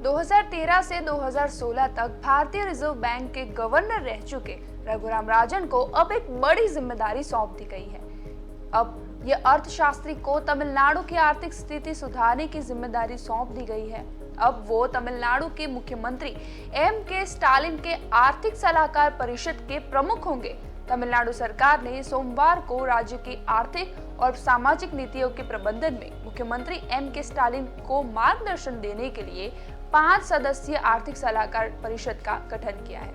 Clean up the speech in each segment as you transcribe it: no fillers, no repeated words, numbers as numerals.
2013 से 2016 तक भारतीय रिजर्व बैंक के गवर्नर रह चुके रघुराम राजन को अब एक बड़ी जिम्मेदारी सौंप दी गई है। अब ये अर्थशास्त्री को तमिलनाडु की आर्थिक स्थिति सुधारने की जिम्मेदारी सौंप दी गई है। अब वो तमिलनाडु के मुख्यमंत्री के स्टालिन के आर्थिक सलाहकार परिषद के प्रमुख होंगे। तमिलनाडु सरकार ने सोमवार को राज्य की आर्थिक और सामाजिक नीतियों के प्रबंधन में मुख्यमंत्री के स्टालिन को मार्गदर्शन देने के लिए 5 सदस्यीय आर्थिक सलाहकार परिषद का गठन किया है।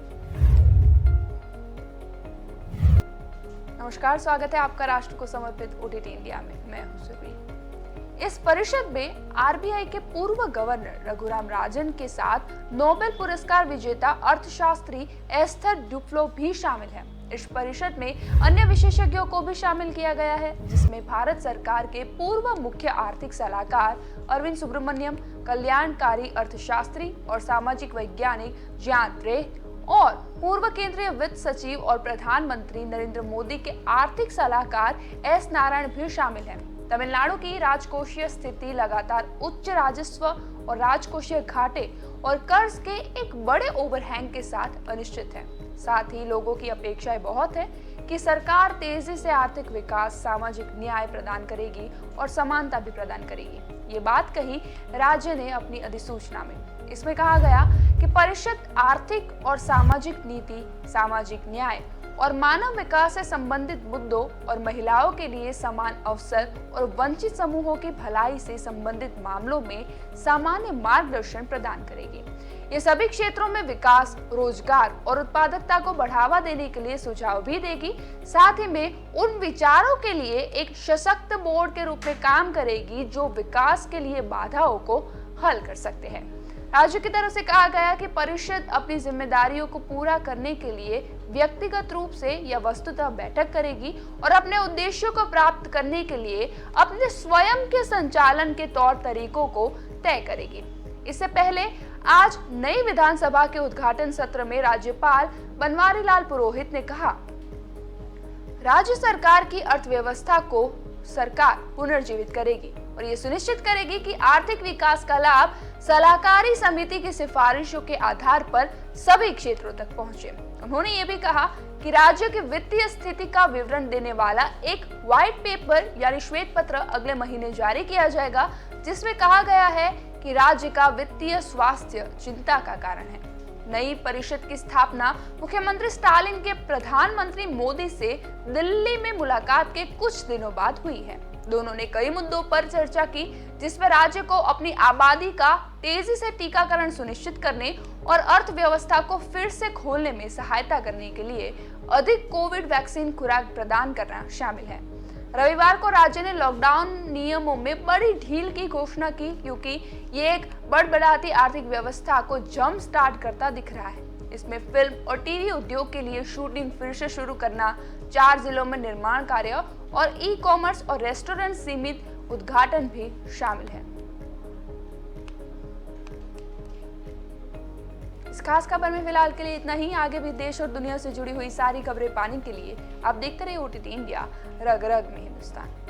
नमस्कार, स्वागत है आपका राष्ट्र को समर्पित ओटीटी इंडिया में। मैं हूं सुरभि। इस परिषद में आरबीआई के पूर्व गवर्नर रघुराम राजन के साथ नोबेल पुरस्कार विजेता अर्थशास्त्री एस्थर डुफ्लो भी शामिल है। इस परिषद में अन्य विशेषज्ञों को भी शामिल किया गया है, जिसमें भारत सरकार के पूर्व मुख्य आर्थिक सलाहकार अरविंद सुब्रमण्यम, कल्याणकारी अर्थशास्त्री और सामाजिक वैज्ञानिक जयंत रे और पूर्व केंद्रीय वित्त सचिव और प्रधानमंत्री नरेंद्र मोदी के आर्थिक सलाहकार एस नारायण भी शामिल हैं। तमिलनाडु की राजकोषीय स्थिति लगातार उच्च राजस्व और राजकोषीय घाटे और कर्ज के एक बड़े ओवरहैंग के साथ अनिश्चित है। साथ ही लोगों की अपेक्षाएं बहुत है कि सरकार तेजी से आर्थिक विकास, सामाजिक न्याय प्रदान करेगी और समानता भी प्रदान करेगी। ये बात कही राज्य ने अपनी अधिसूचना में। इसमें कहा गया कि परिषद आर्थिक और सामाजिक नीति, सामाजिक न्याय और मानव विकास से संबंधित मुद्दों और महिलाओं के लिए समान अवसर और वंचित समूहों की भलाई से संबंधित मामलों में सामान्य मार्गदर्शन प्रदान करेगी। ये सभी क्षेत्रों में विकास, रोजगार और उत्पादकता को बढ़ावा देने के लिए सुझाव भी देगी। साथ ही में उन विचारों के लिए एक सशक्त बोर्ड के रूप में काम करेगी जो विकास के लिए बाधाओं को हल कर सकते हैं। राज्य की तरफ से कहा गया कि परिषद अपनी जिम्मेदारियों को पूरा करने के लिए व्यक्तिगत रूप से या वस्तुतः बैठक करेगी और अपने उद्देश्यों को प्राप्त करने के लिए अपने स्वयं के संचालन के तौर तरीकों को तय करेगी। इससे पहले आज नई विधानसभा के उद्घाटन सत्र में राज्यपाल बनवारी लाल पुरोहित ने कहा, राज्य सरकार की अर्थव्यवस्था को सरकार पुनर्जीवित करेगी और ये सुनिश्चित करेगी कि आर्थिक विकास का लाभ सलाहकारी समिति की सिफारिशों के आधार पर सभी क्षेत्रों तक पहुंचे। उन्होंने ये भी कहा कि राज्य की वित्तीय स्थिति का विवरण देने वाला एक व्हाइट पेपर यानी श्वेत पत्र अगले महीने जारी किया जाएगा, जिसमें कहा गया है कि राज्य का वित्तीय स्वास्थ्य चिंता का कारण है। नई परिषद की स्थापना मुख्यमंत्री स्टालिन के प्रधानमंत्री मोदी से दिल्ली में मुलाकात के कुछ दिनों बाद हुई है। दोनों ने कई मुद्दों पर चर्चा की, जिसमें राज्य को अपनी आबादी का तेजी से टीकाकरण सुनिश्चित करने और अर्थव्यवस्था को फिर से खोलने में सहायता करने के लिए अधिक कोविड वैक्सीन खुराक प्रदान करना शामिल है। रविवार को राज्य ने लॉकडाउन नियमों में बड़ी ढील की घोषणा की, क्योंकि ये एक बड़बड़ाती आर्थिक व्यवस्था को जंप स्टार्ट करता दिख रहा है। इसमें फिल्म और टीवी उद्योग के लिए शूटिंग फिर से शुरू करना, 4 जिलों में निर्माण कार्य और ई-कॉमर्स और रेस्टोरेंट सीमित उद्घाटन भी शामिल है। इस खास खबर में फिलहाल के लिए इतना ही। आगे भी देश और दुनिया से जुड़ी हुई सारी खबरें पाने के लिए आप देखते रहिए ओटीटी इंडिया, रग रग में हिंदुस्तान।